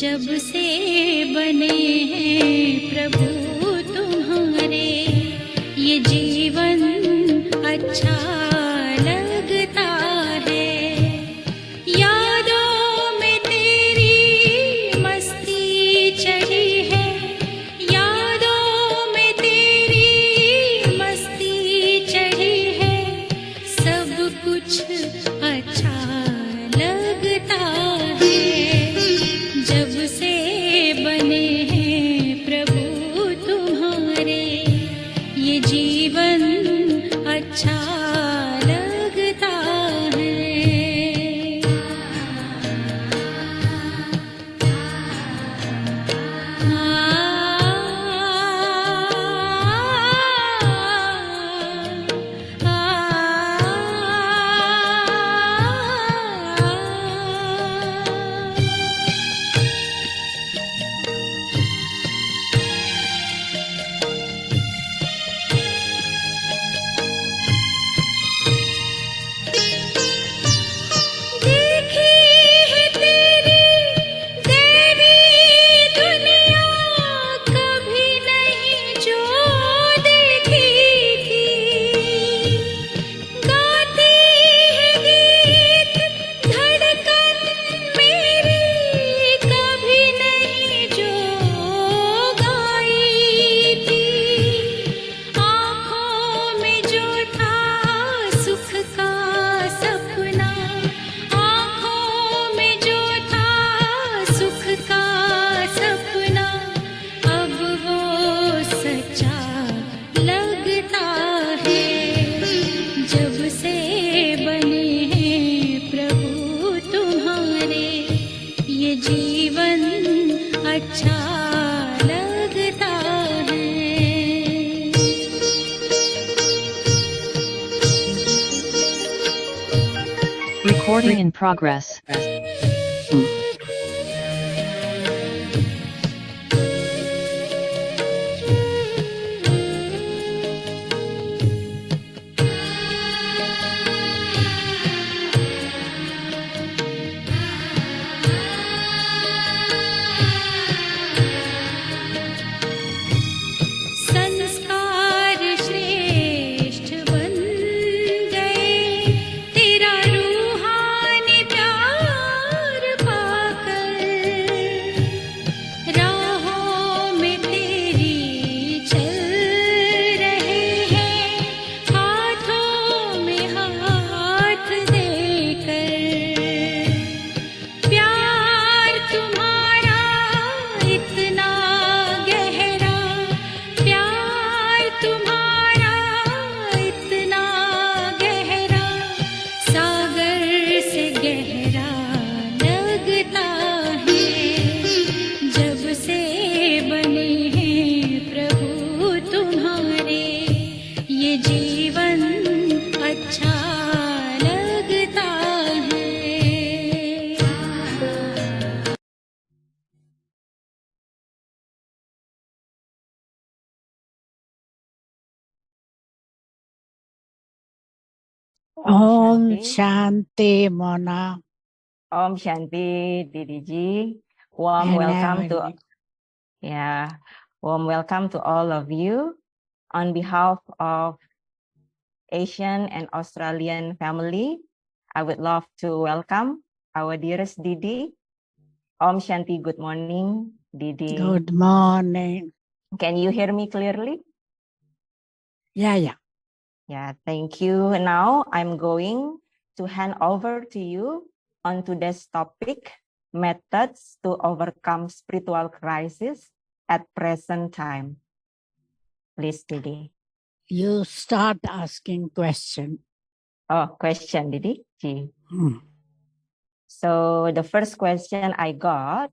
जब से बने हैं प्रभु तुम्हारे, ये जीवन अच्छा लगता है। यादों में तेरी मस्ती चढ़ी है, यादों में तेरी मस्ती चढ़ी है। सब कुछ अच्छा लगता है। जब से बने हैं प्रभु तुम्हारे, ये जीवन अच्छा लगता है। Recording in progress. Om Shanti Mona. Om Shanti Didi Ji. Warm welcome to all of you. On behalf of Asian and Australian family, I would love to welcome our dearest Didi. Om Shanti, good morning, Didi. Good morning. Can you hear me clearly? Yeah. Yeah, thank you. Now I'm going to hand over to you on today's topic, methods to overcome spiritual crisis at present time. Please, Didi. You start asking question. Oh, question, Didi. So the first question I got,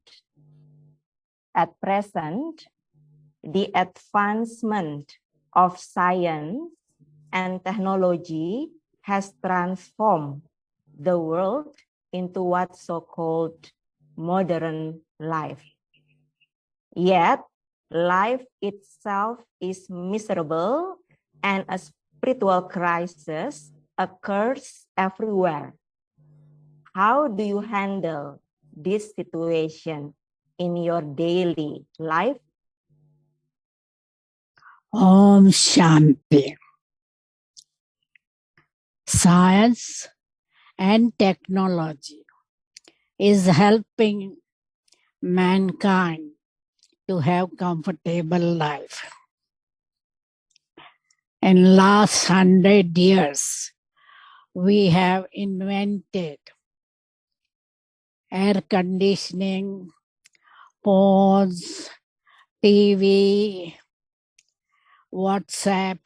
at present, the advancement of science and technology has transformed the world into what's so-called modern life. Yet, life itself is miserable and a spiritual crisis occurs everywhere. How do you handle this situation in your daily life? Om Shanti. Science and technology is helping mankind to have comfortable life. In last 100 years, we have invented air conditioning, phones, TV, WhatsApp,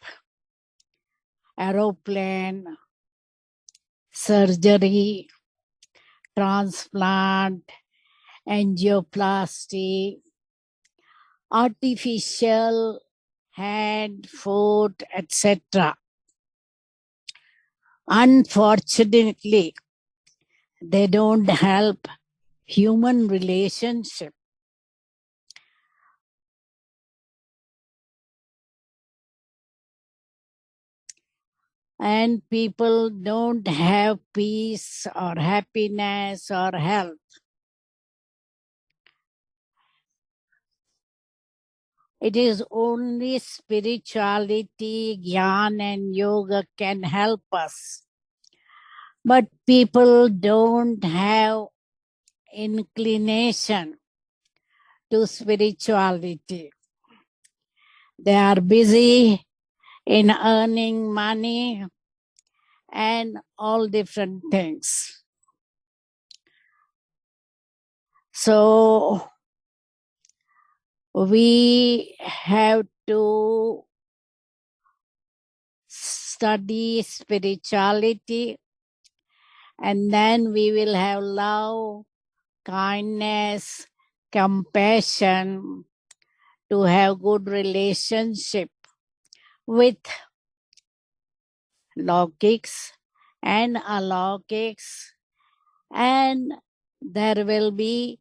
aeroplane, surgery, transplant, angioplasty, artificial hand, foot, etc. Unfortunately, they don't help human relationship. And people don't have peace or happiness or health. It is only spirituality, Gyan and yoga can help us. But people don't have inclination to spirituality. They are busy in earning money and all different things. So we have to study spirituality, and then we will have love, kindness, compassion, to have good relationship with Laukiks and Alaukiks, and there will be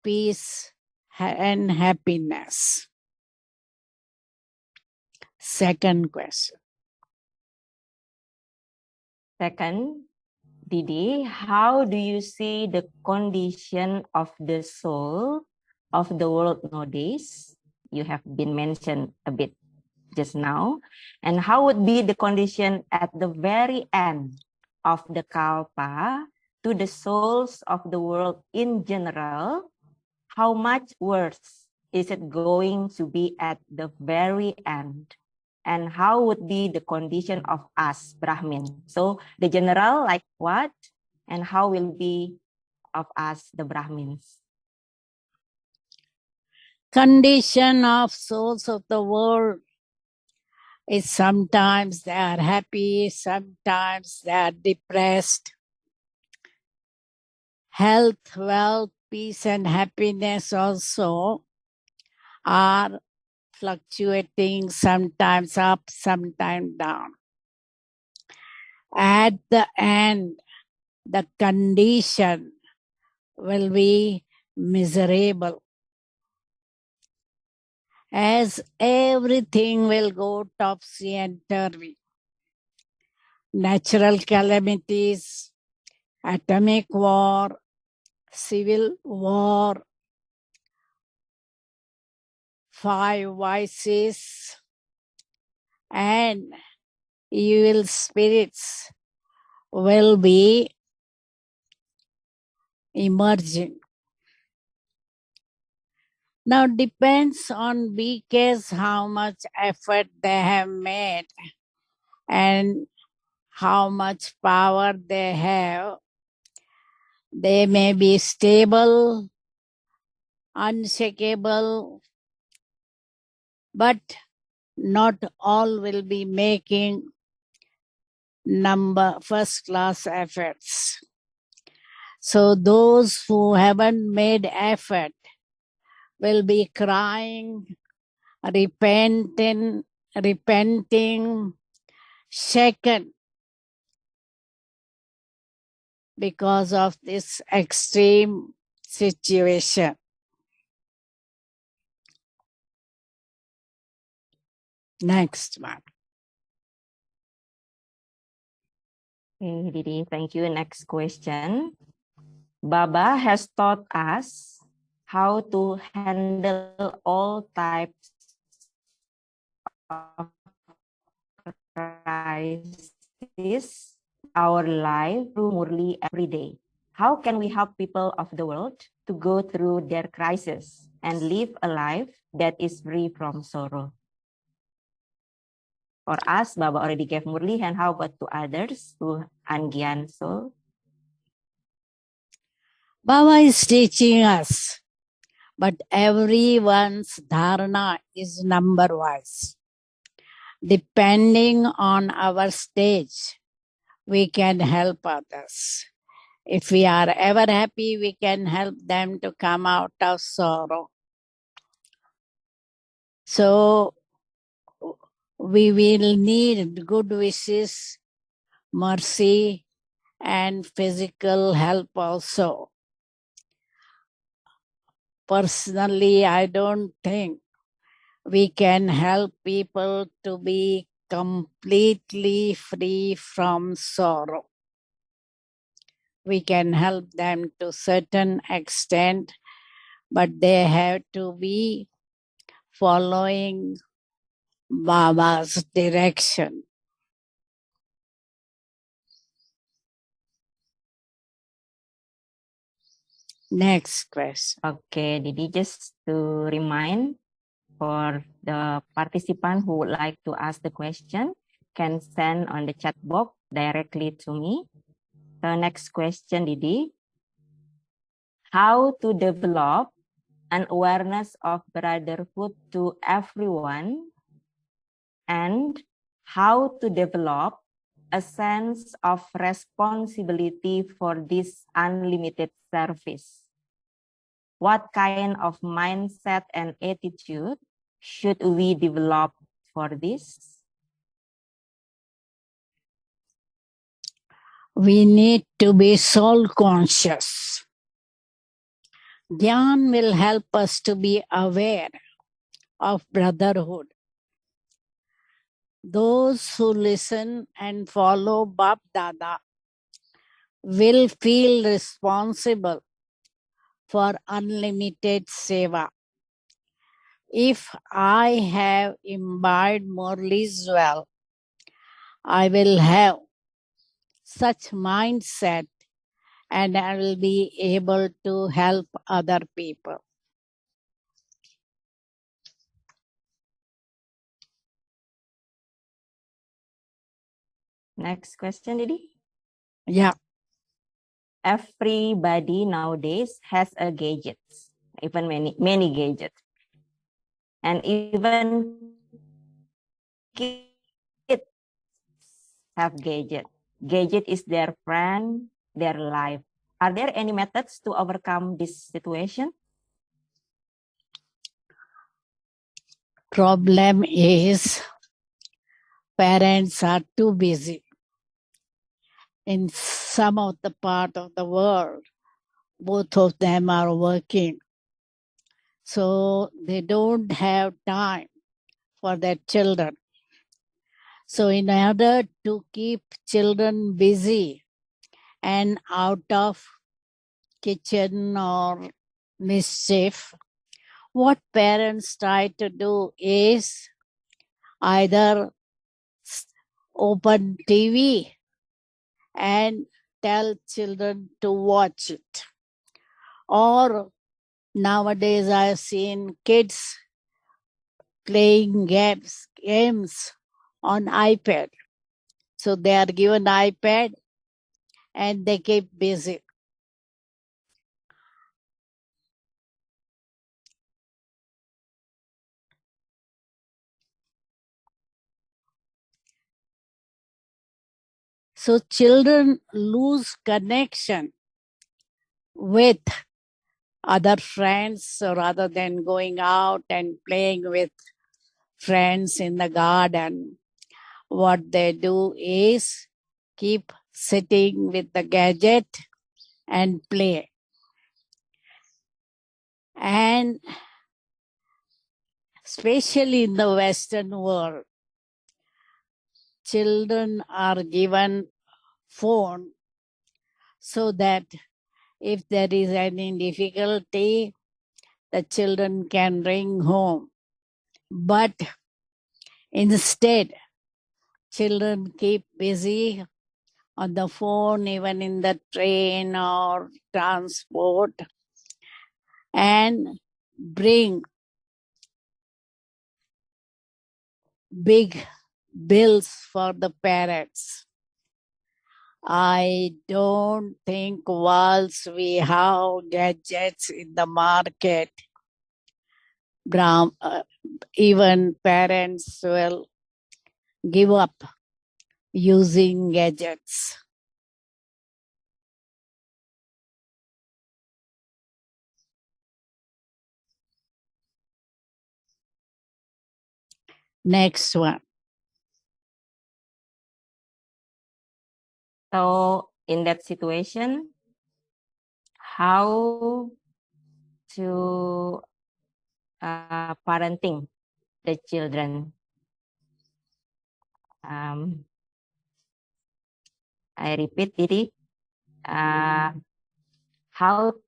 peace and happiness. Second question. Second, Didi, how do you see the condition of the soul of the world nowadays? You have been mentioned a bit just now. And how would be the condition at the very end of the Kalpa to the souls of the world in general? How much worse is it going to be at the very end? And how would be the condition of us, Brahmin? So the general, like what? And how will be of us, the Brahmins? Condition of souls of the world is sometimes they are happy, sometimes they are depressed. Health, wealth, peace and happiness also are fluctuating, sometimes up, sometimes down. At the end, the condition will be miserable, as everything will go topsy and turvy. Natural calamities, atomic war, civil war, 5 vices, and evil spirits will be emerging. Now depends on BKs how much effort they have made and how much power they have. They may be stable, unshakable, but not all will be making first class efforts. So those who haven't made effort will be crying, repenting, repenting, shaken because of this extreme situation. Next one. Okay, Didi, thank you. Next question. Baba has taught us how to handle all types of crisis in our life through Murli every day. How can we help people of the world to go through their crisis and live a life that is free from sorrow? For us, Baba already gave Murli, and how about to others, to Angyan Soul? Baba is teaching us, but everyone's dharana is number-wise. Depending on our stage, we can help others. If we are ever happy, we can help them to come out of sorrow. So we will need good wishes, mercy, and physical help also. Personally, I don't think we can help people to be completely free from sorrow. We can help them to a certain extent, but they have to be following Baba's direction. Next question. Okay, Didi, just to remind for the participant who would like to ask the question, can send on the chat box directly to me. The next question, Didi. How to develop an awareness of brotherhood to everyone, and how to develop a sense of responsibility for this unlimited service. What kind of mindset and attitude should we develop for this? We need to be soul conscious. Dhyan will help us to be aware of brotherhood. Those who listen and follow Bap Dada will feel responsible for unlimited seva. If I have imbibed Murli's well, I will have such mindset and I will be able to help other people. Next question, Didi. Yeah. Everybody nowadays has a gadget, even many gadgets. And even kids have gadget. Gadget is their friend, their life. Are there any methods to overcome this situation? Problem is parents are too busy. In some of the part of the world, both of them are working. So they don't have time for their children. So in order to keep children busy and out of kitchen or mischief, what parents try to do is either open TV and tell children to watch it. Or nowadays I've seen kids playing games on iPad. So they are given iPad and they keep busy. So children lose connection with other friends, so rather than going out and playing with friends in the garden, what they do is keep sitting with the gadget and play. And especially in the Western world, children are given phone so that if there is any difficulty, the children can ring home. But instead, children keep busy on the phone, even in the train or transport, and bring big bills for the parents. I don't think whilst we have gadgets in the market, even parents will give up using gadgets. Next one. So in that situation, how to parenting the children? I repeat, Didi, how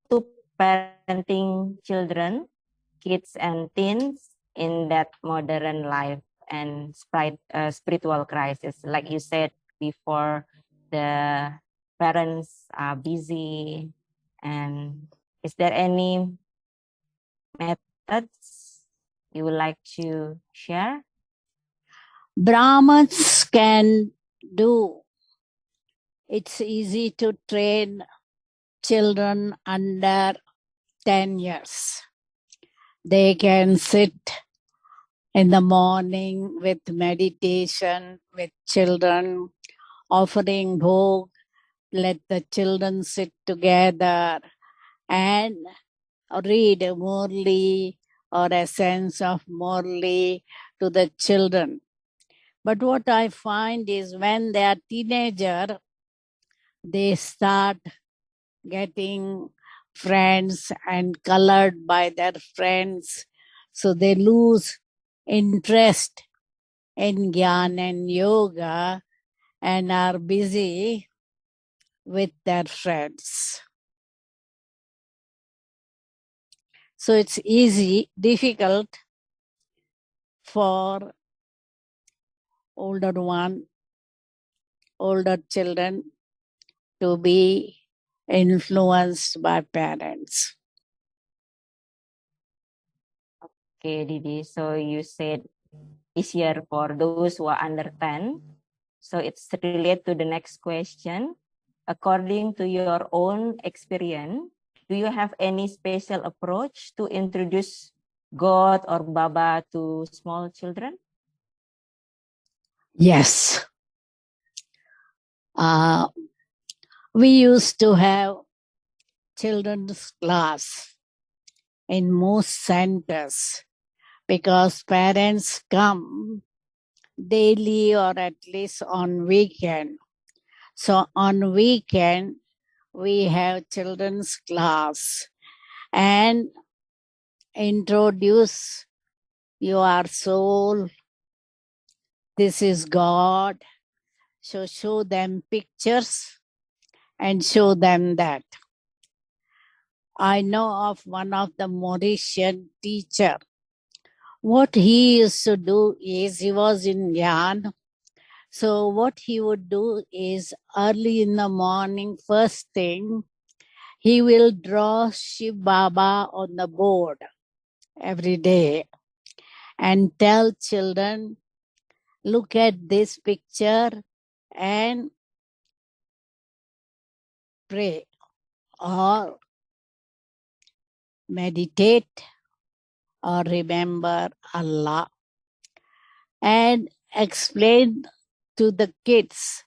to parenting children, kids and teens in that modern life and spiritual crisis. Like you said before, the parents are busy. And is there any methods you would like to share? Brahmins can do. It's easy to train children under 10 years. They can sit in the morning with meditation, with children, offering bhog, let the children sit together and read Murli or a sense of Murli to the children. But what I find is when they are teenager, they start getting friends and colored by their friends. So they lose interest in Gyan and Yoga and are busy with their friends. So it's difficult for older children to be influenced by parents. Okay, Didi. So you said easier for those who are under 10. So it's related to the next question. According to your own experience, do you have any special approach to introduce God or Baba to small children? Yes. We used to have children's class in most centers because parents come daily or at least on weekend. So on weekend, we have children's class and introduce your soul. This is God. So show them pictures and show them that. I know of one of the Mauritian teacher. What he used to do is he was in Gyan. So what he would do is early in the morning, first thing, he will draw Shiv Baba on the board every day and tell children, look at this picture and pray or meditate or remember Allah and explain to the kids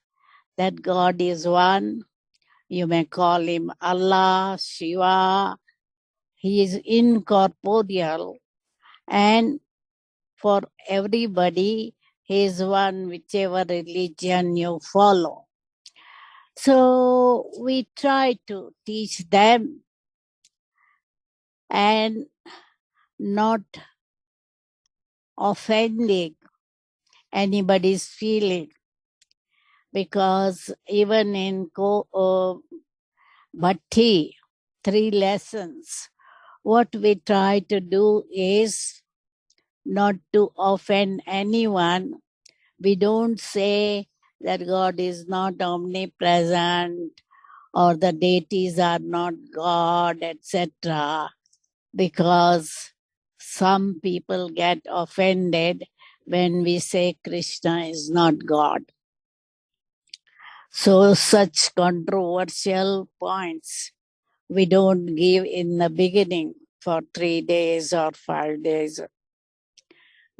that God is one. You may call him Allah, Shiva. He is incorporeal and for everybody. He is one, whichever religion you follow. So we try to teach them and not offending anybody's feeling, because even in Bhatti, 3 lessons, what we try to do is not to offend anyone. We don't say that God is not omnipresent or the deities are not God, etc., because some people get offended when we say Krishna is not God. So such controversial points we don't give in the beginning for 3 days or 5 days.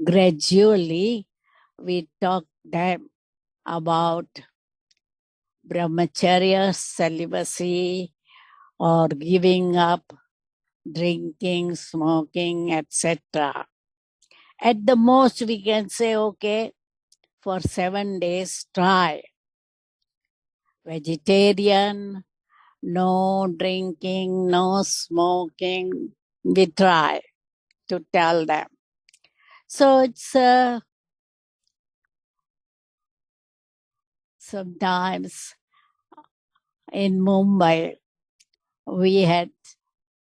Gradually, we talk them about brahmacharya, celibacy, or giving up drinking, smoking, etc. At the most, we can say, okay, for 7 days, try vegetarian, no drinking, no smoking. We try to tell them. So it's sometimes in Mumbai, we had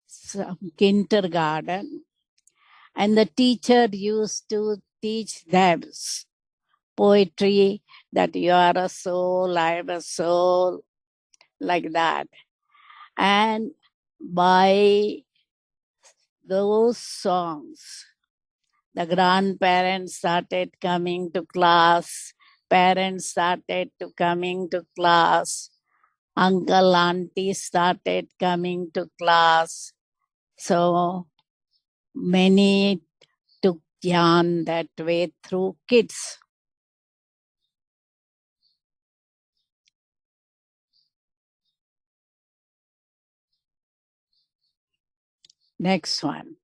some kindergarten, and the teacher used to teach them poetry that you are a soul, I am a soul, like that. And by those songs, the grandparents started coming to class, parents started to coming to class, uncle, auntie started coming to class. So many took Jnana that way through kids. Next one.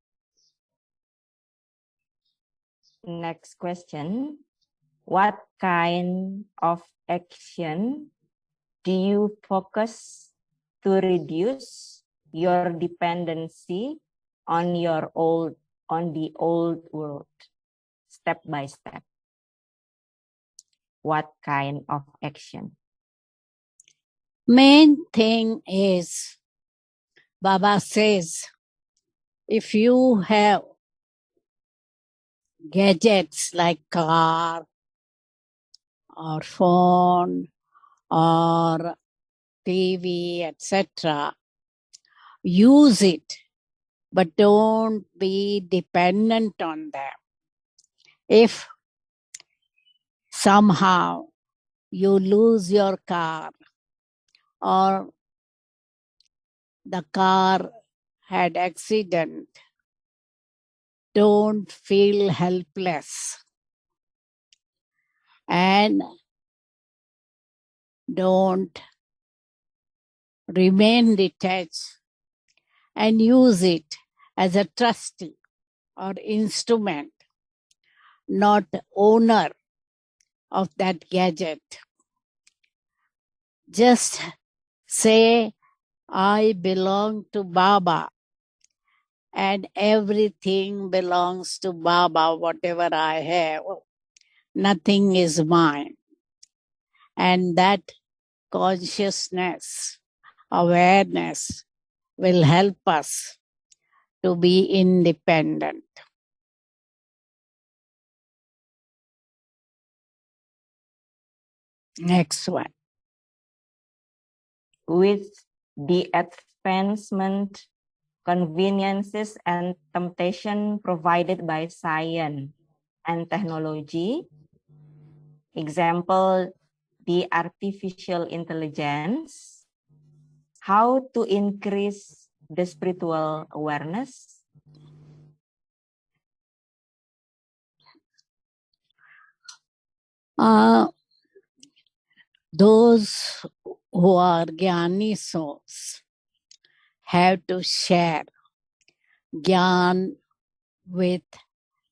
Next question. What kind of action do you focus to reduce your dependency on the old world, step by step? What kind of action? Main thing is, Baba says, if you have gadgets like car or phone or TV, etc., use it, but don't be dependent on them. If somehow you lose your car or the car had accident, don't feel helpless and don't remain detached, and use it as a trustee or instrument, not owner of that gadget. Just say, I belong to Baba and everything belongs to Baba, whatever I have. Nothing is mine. And that consciousness, awareness will help us to be independent. Next one. With the advancement, conveniences, and temptation provided by science and technology, example, the artificial intelligence, how to increase the spiritual awareness? Those who are Jnani souls have to share Jnana with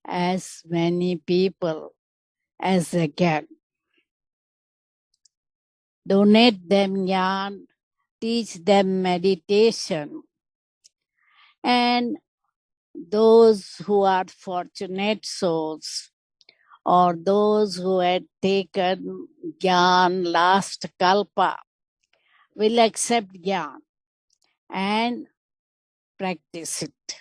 as many people as they can. Donate them jnana, teach them meditation, and those who are fortunate souls or those who had taken jnana last kalpa will accept jnana and practice it,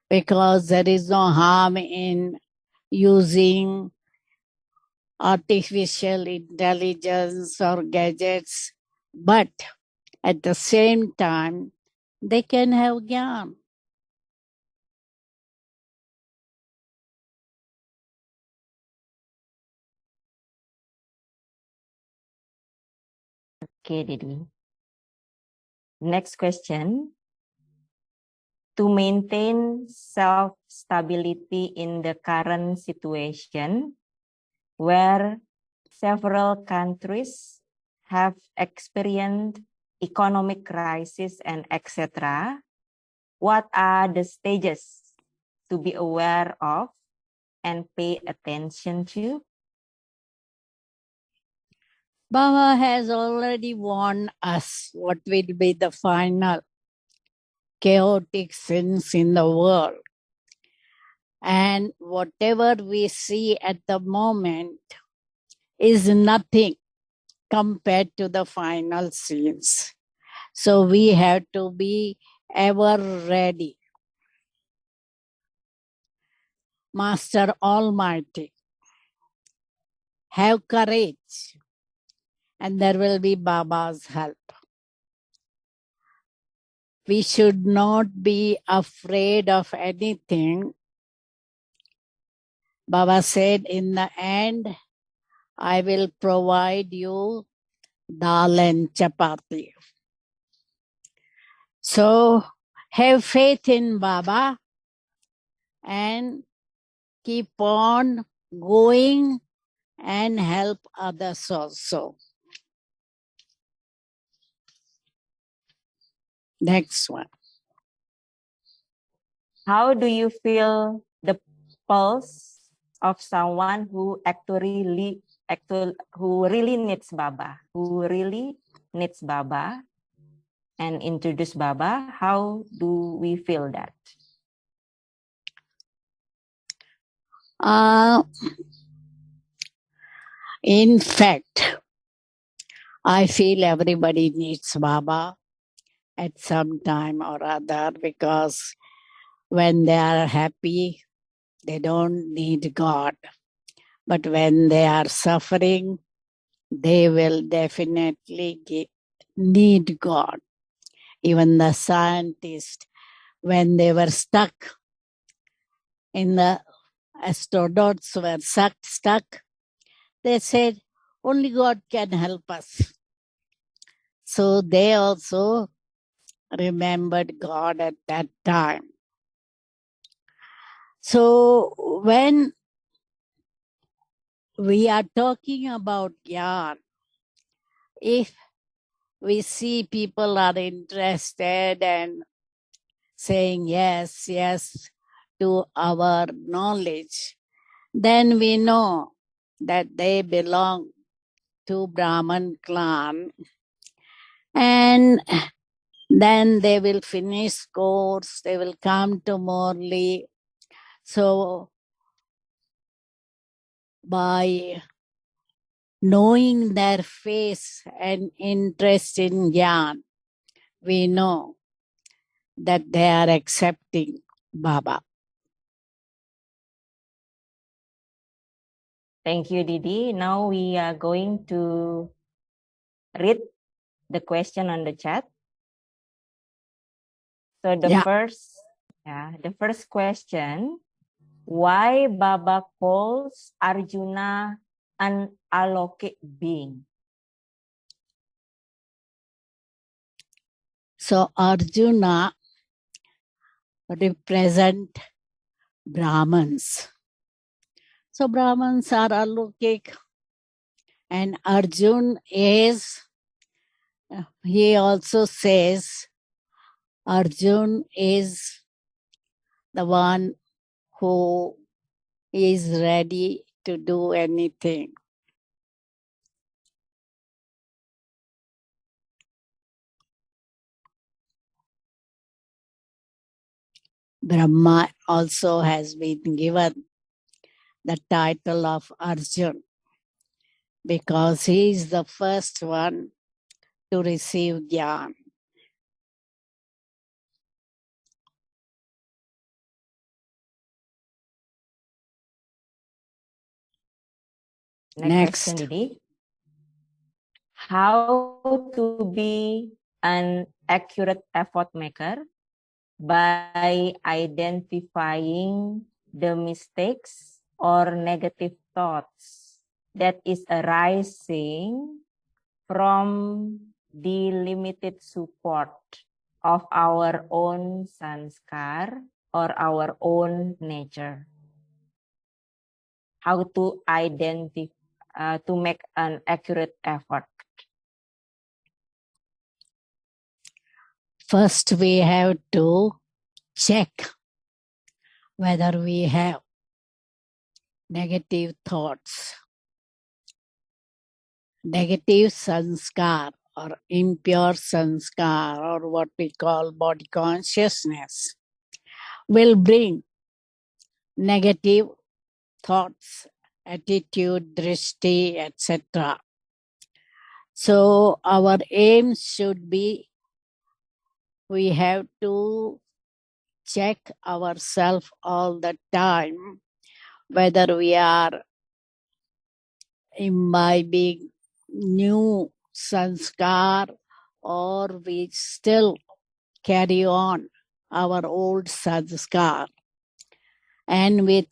because there is no harm in using artificial intelligence or gadgets, but at the same time, they can have jnana. Okay, Didi. Next question. To maintain self-stability in the current situation, where several countries have experienced economic crisis and etc., what are the stages to be aware of and pay attention to? Baba has already warned us what will be the final chaotic sins in the world. And whatever we see at the moment is nothing compared to the final sins. So we have to be ever ready. Master Almighty, have courage, and there will be Baba's help. We should not be afraid of anything. Baba said, in the end, I will provide you dal and chapati. So have faith in Baba and keep on going and help others also. Next one. How do you feel the pulse of someone who who really needs Baba and introduce Baba? How do we feel that? In fact, I feel everybody needs Baba at some time or other, because when they are happy, they don't need God. But when they are suffering, they will definitely need God. Even the scientists, when they were stuck in the astronauts were stuck, they said, only God can help us. So they also remembered God at that time. So when we are talking about jnana, if we see people are interested and saying yes, yes to our knowledge, then we know that they belong to Brahman clan, and then they will finish course, they will come to Morley. So by knowing their face and interest in jnana, we know that they are accepting Baba. Thank you, Didi. Now we are going to read the question on the chat. So the first question, why Baba calls Arjuna an alokik being? So Arjuna represent Brahmins. So Brahmins are alokik, and Arjun is, he also says, Arjun is the one who is ready to do anything. Brahma also has been given the title of Arjun because he is the first one to receive Gyan. Next question, Didi. How to be an accurate effort maker by identifying the mistakes or negative thoughts that is arising from the limited support of our own sanskar or our own nature. How to identify, to make an accurate effort. First, we have to check whether we have negative thoughts, negative sanskar or impure sanskar or what we call body consciousness will bring negative thoughts, attitude, drishti, etc. So our aim should be we have to check ourselves all the time whether we are imbibing new sanskar or we still carry on our old sanskar and with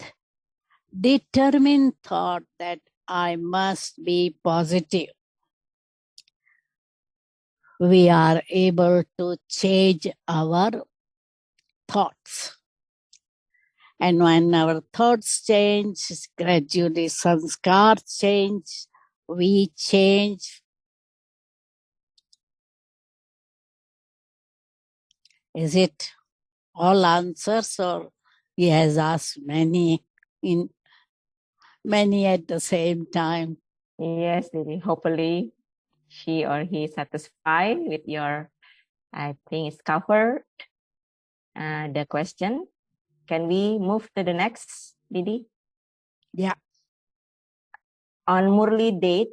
determined thought that I must be positive, we are able to change our thoughts. And when our thoughts change, gradually sanskar change, we change. Is it all answers or he has asked many at the same time? Yes, Didi. Hopefully she or he satisfied with your, I think it's covered the question. Can we move to the next, Didi? Yeah. On Murli date,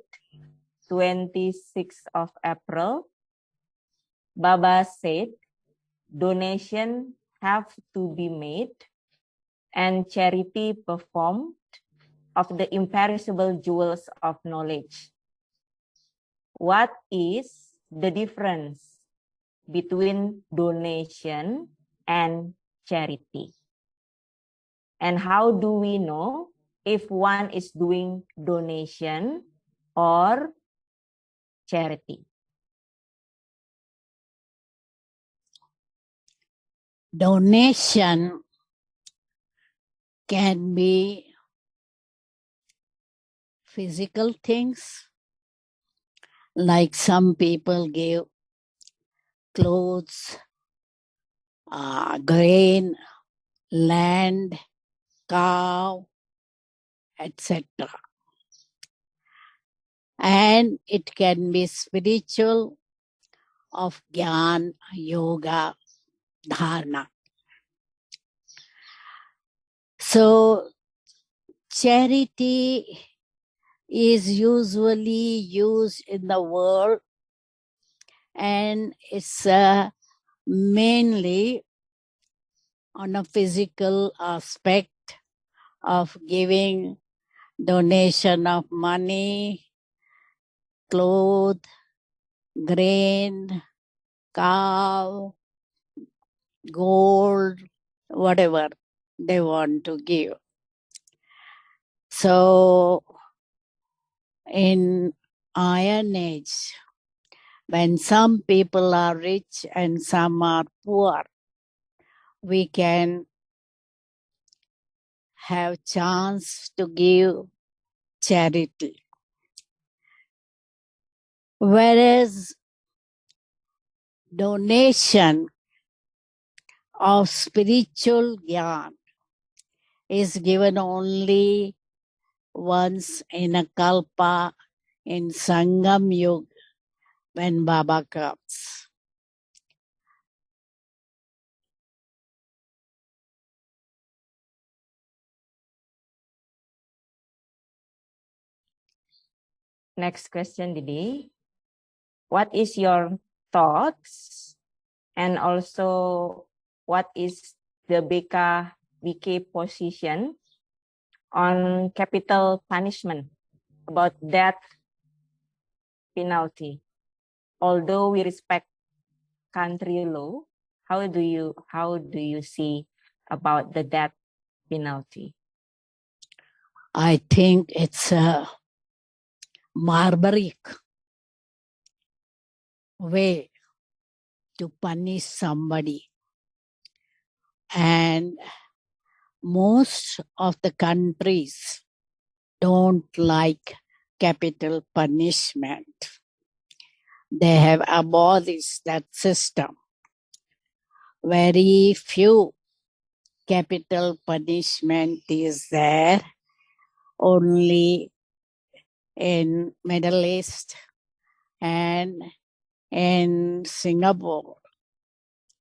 26th of April, Baba said, donation have to be made and charity performed of the imperishable jewels of knowledge. What is the difference between donation and charity? And how do we know if one is doing donation or charity? Donation can be physical things, like some people give clothes, grain, land, cow, etc. And it can be spiritual of Gyan, Yoga, Dharana. So charity is usually used in the world and it's mainly on a physical aspect of giving donation of money, clothes, grain, cow, gold, whatever they want to give. So in Iron Age, when some people are rich and some are poor, we can have chance to give charity. Whereas donation of spiritual gyan is given only once in a kalpa in Sangam Yuga when Baba comes. Next question, Didi. What is your thoughts, and also what is the BK position on capital punishment, about death penalty? Although we respect country law, how do you see about the death penalty? I think it's a barbaric way to punish somebody. And most of the countries don't like capital punishment. They have abolished that system. Very few capital punishment is there, only in Middle East and in Singapore.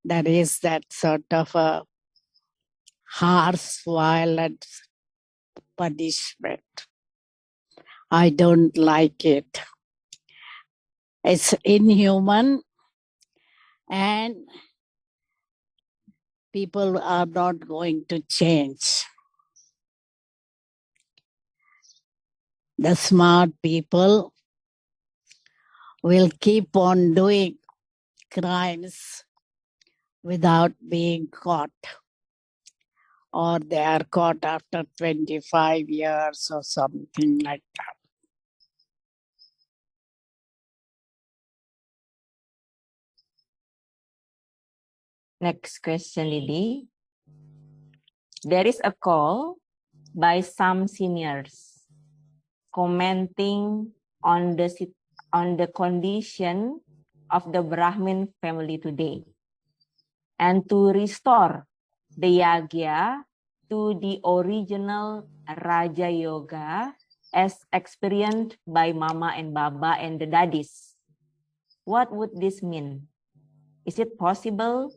There is that sort of a harsh, violent punishment. I don't like it. It's inhuman, and people are not going to change. The smart people will keep on doing crimes without being caught, or they are caught after 25 years or something like that. Next question, Lily. There is a call by some seniors commenting on the condition of the Brahmin family today, and to restore the Yagya to the original Raja Yoga as experienced by Mama and Baba and the daddies. What would this mean? Is it possible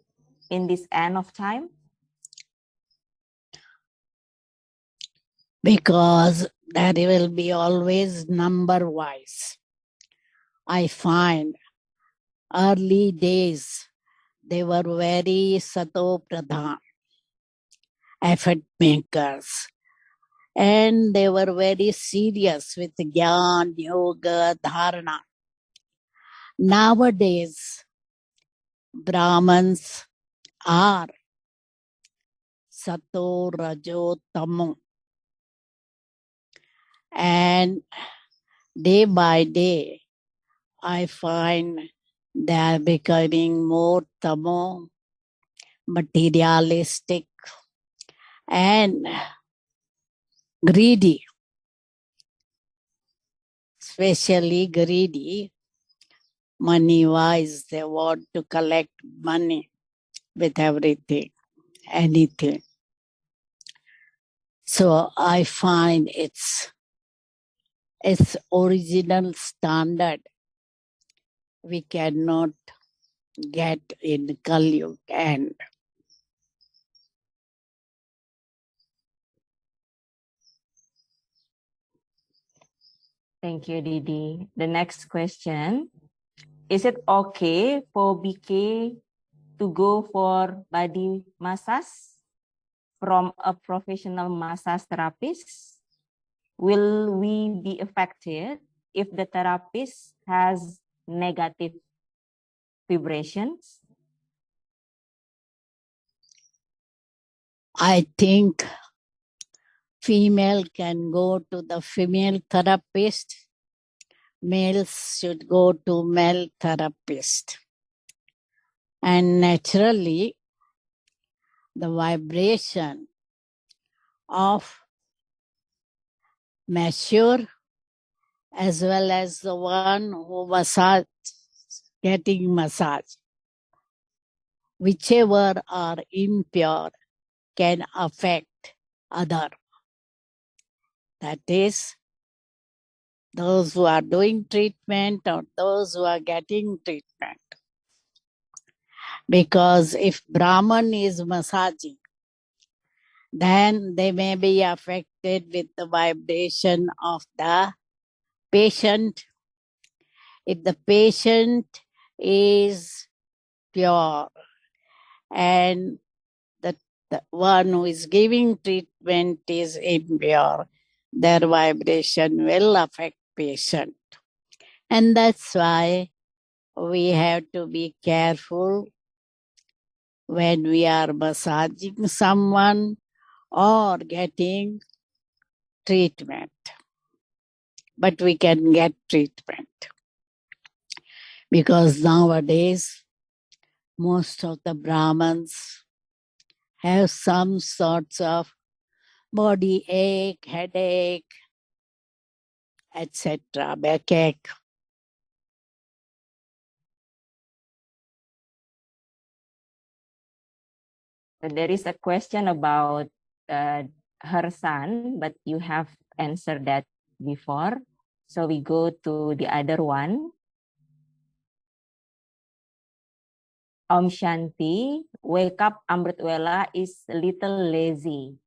in this end of time? Because that will be always number wise. I find early days they were very sato pradhan, effort makers, and they were very serious with gyan, yoga, dharana. Nowadays, Brahmins are sato, rajo, tamo, and day by day, I find they are becoming more tamo, materialistic, and greedy, especially greedy, money wise. They want to collect money with everything, anything. So I find its original standard we cannot get in Kali Yuga. And Thank you, Didi. The next question. Is it okay for BK to go for body massage from a professional massage therapist? Will we be affected if the therapist has negative vibrations? I think female can go to the female therapist, males should go to male therapist. And naturally, the vibration of mature as well as the one who getting massage whichever are impure can affect other. That is, those who are doing treatment or those who are getting treatment. Because if Brahman is massaging, then they may be affected with the vibration of the patient. If the patient is pure and the one who is giving treatment is impure, their vibration will affect patient. And that's why we have to be careful when we are massaging someone or getting treatment. But we can get treatment because nowadays most of the Brahmins have some sorts of body ache, headache, etc., backache. There is a question about her son, but you have answered that before. So we go to the other one. Om Shanti, wake up Amritwela is a little lazy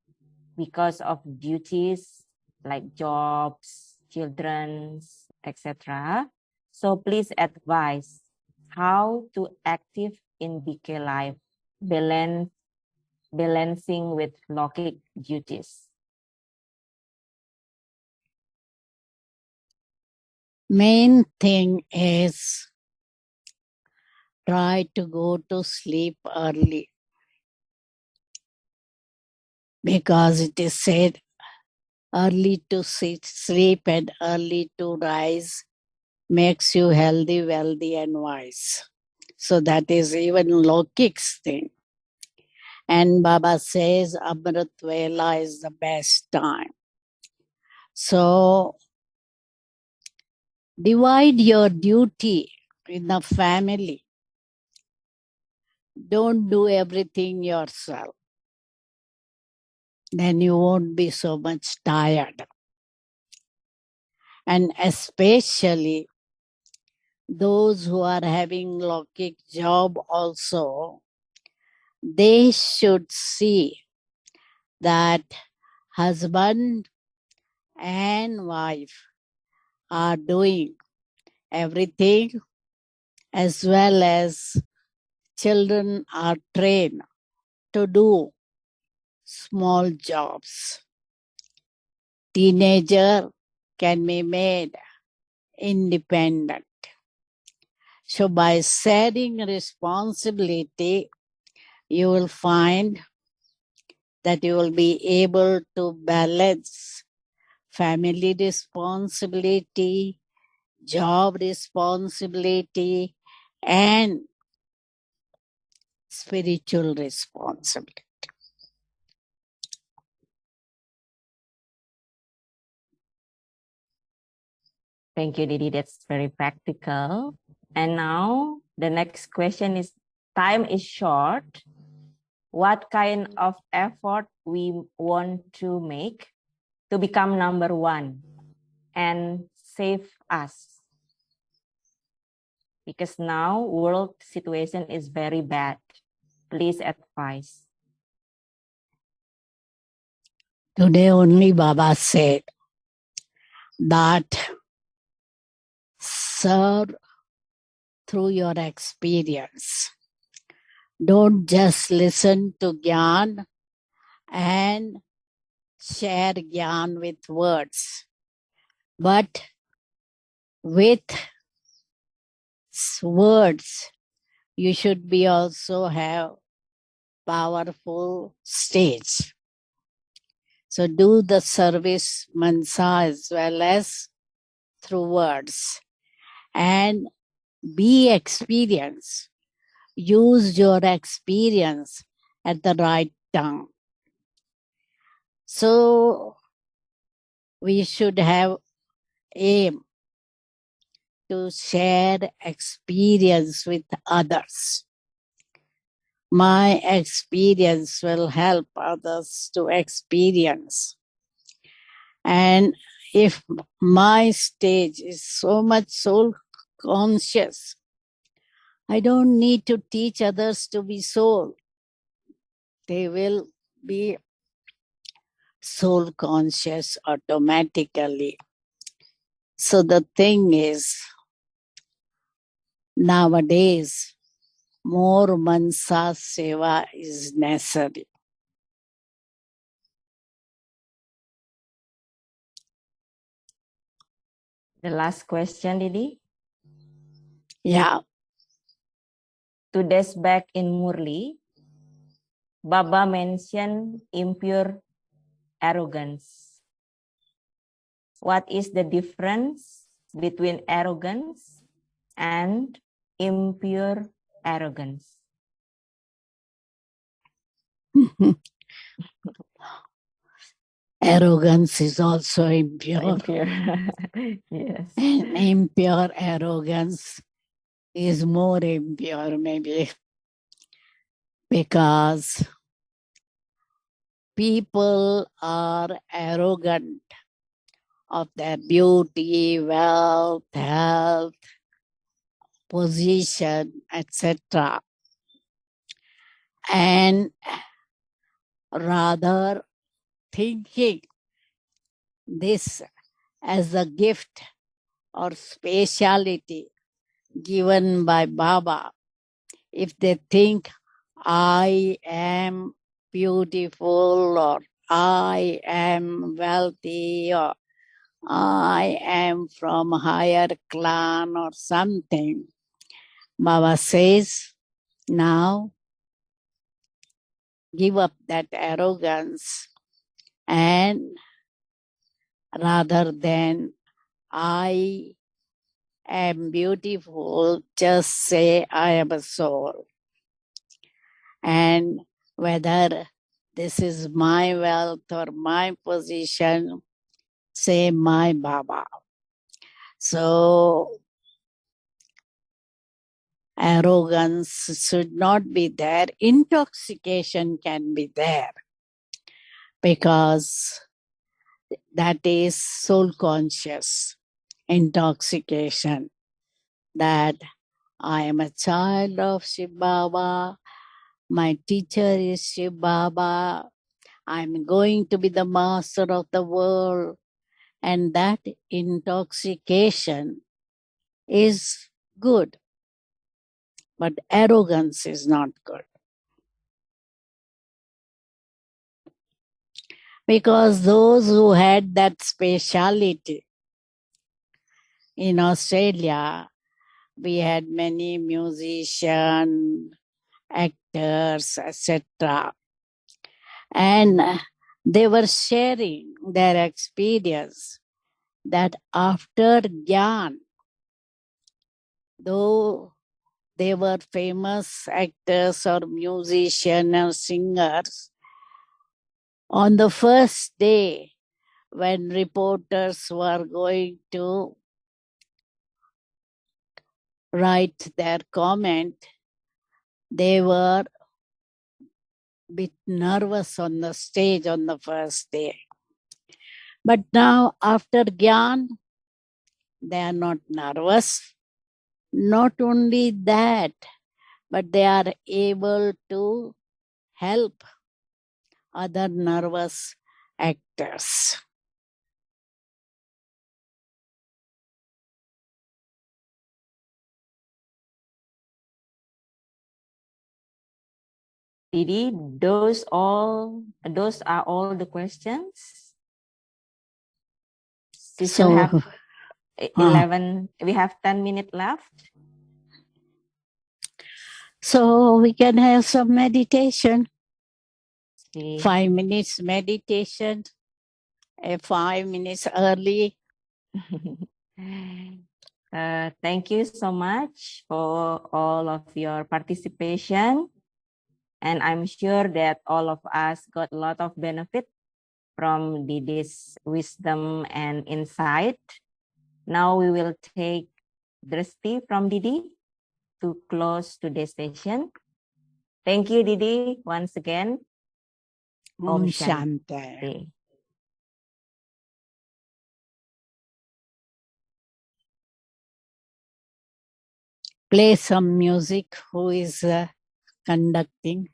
because of duties like jobs, children's, etc. So please advise how to active in BK life, balancing with logic duties. Main thing is try to go to sleep early because it is said early to sleep and early to rise makes you healthy, wealthy, and wise. So that is even Lokik's thing. And Baba says Amrit Vela is the best time. So divide your duty in the family. Don't do everything yourself. Then you won't be so much tired. And especially those who are having Lokik job also, they should see that husband and wife are doing everything as well as children are trained to do small jobs. Teenager can be made independent. So by sharing responsibility, you will find that you will be able to balance family responsibility, job responsibility, and spiritual responsibility. Thank you, Didi. That's very practical. And now the next question is, time is short. What kind of effort we want to make to become number one and save us? Because now world situation is very bad. Please advise. Today only Baba said that serve through your experience. Don't just listen to Gyan and share Gyan with words, but with words you should be also have powerful stage. So do the service mansa as well as through words and be experienced. Use your experience at the right time. So we should have aim to share experience with others. My experience will help others to experience. And if my stage is so much soul conscious, I don't need to teach others to be soul. They will be soul conscious automatically. So the thing is, nowadays, more mansa seva is necessary. The last question, Didi. Yeah. 2 days back in Murli, Baba mentioned impure arrogance. What is the difference between arrogance and impure arrogance? Arrogance is also impure. Impure. Yes. And impure arrogance is more impure, maybe, because people are arrogant of their beauty, wealth, health, position, etc. And rather thinking this as a gift or speciality given by Baba, if they think I am beautiful or I am wealthy or I am from higher clan or something, Baba says, now give up that arrogance and rather than I am beautiful, just say I am a soul. And whether this is my wealth or my position, say my Baba. So arrogance should not be there. Intoxication can be there because that is soul conscious intoxication, that I am a child of Shiv Baba, my teacher is Shiv Baba, I'm going to be the master of the world. And that intoxication is good, but arrogance is not good. Because those who had that speciality in Australia, we had many musicians, actors, etc. And they were sharing their experience that after Gyan, though they were famous actors or musicians or singers, on the first day when reporters were going to write their comment, they were a bit nervous on the stage on the first day. But now after Gyan, they are not nervous. Not only that, but they are able to help other nervous actors. Didi, those are all the questions. We still have 11, we have 10 minutes left. So we can have some meditation. See. 5 minutes meditation, 5 minutes early. Thank you so much for all of your participation. And I'm sure that all of us got a lot of benefit from Didi's wisdom and insight. Now we will take Drishti from Didi to close today's session. Thank you, Didi, once again. Om Om Shanti. Shanti. Play some music. Who is conducting?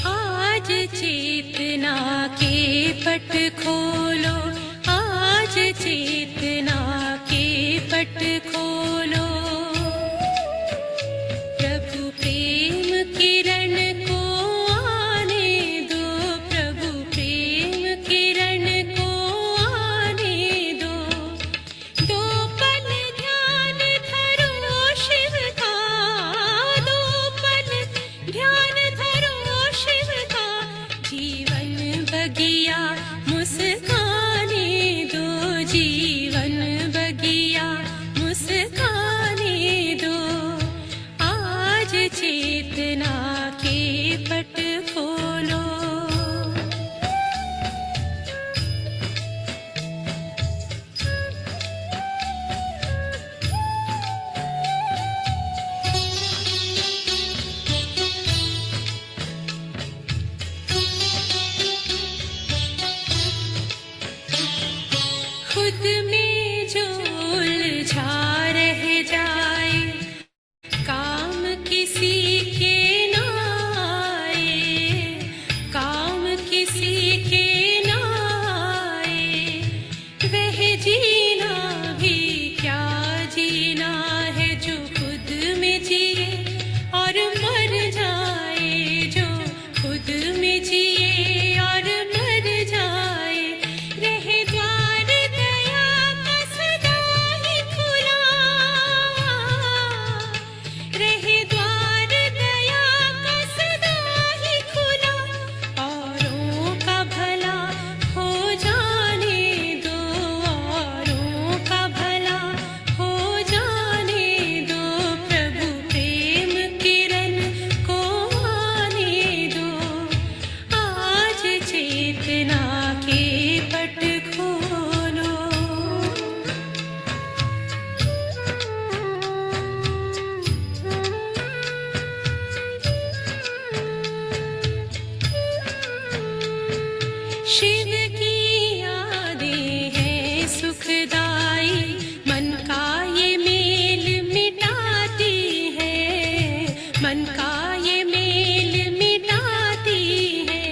आज चेतना के पट खोलो, आज चेतना के पट खोलो। प्रभु प्रेम किरण को आने दो, प्रभु प्रेम किरण को आने दो। दो पल ध्यान धरो शिव का, दो पल ध्यान धरो शिव का। जीवन बगिया मुस्काने दो, जीवन बगिया मुस्काने दो। आज चेतना के पट खोलो। खुद में जो उलझा रह जाए, काम किसी के ना आए, काम किसी के ना आए। वह जीना भी क्या जीना है जो खुद में जिए और मर जाए, जो खुद में जिए और मर जाए। रहे द्वार दया का सदा ही खुला, रहे द्वार दया का सदा ही खुला। औरों का भला हो जाने दो, औरों का भला हो जाने दो। प्रभु प्रेम किरण को आने दो। आज चेतना के पट खोलो। शिव की यादें हैं सुखदाई, मन का ये मेल मिटाती है, मन का ये मेल मिटाती है।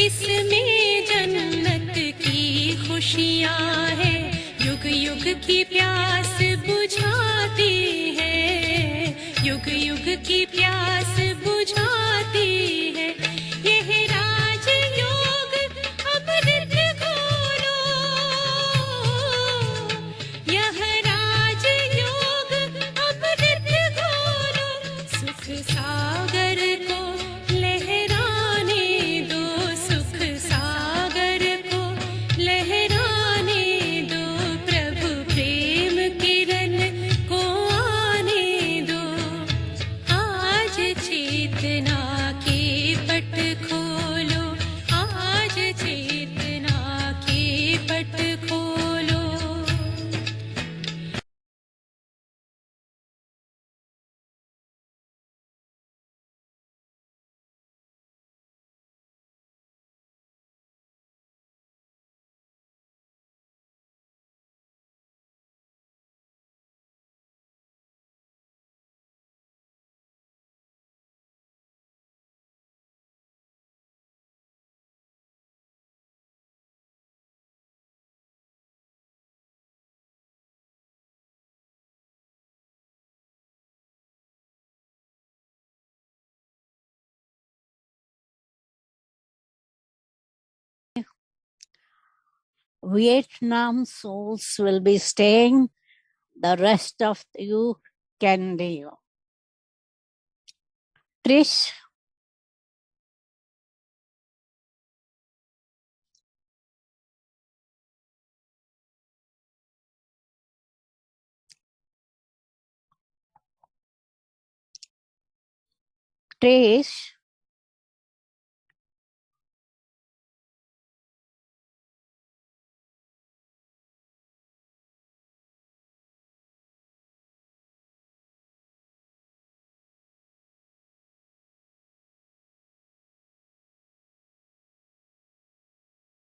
इसमें जन्नत की खुशियाँ हैं, युग युग की प्यास बुझाती है, युग युग की प्यास बुझाती है। यह राजयोग अमृत घोलो, यह राजयोग अमृत घोलो। सुख सागर को लहराने दो, सुख सागर को लहराने दो। प्रभु प्रेम किरण को आने दो। आज चेतना के पट खोलो, आज चेतना के पट खोलो। Vietnam souls will be staying. The rest of you can leave. Trish, praise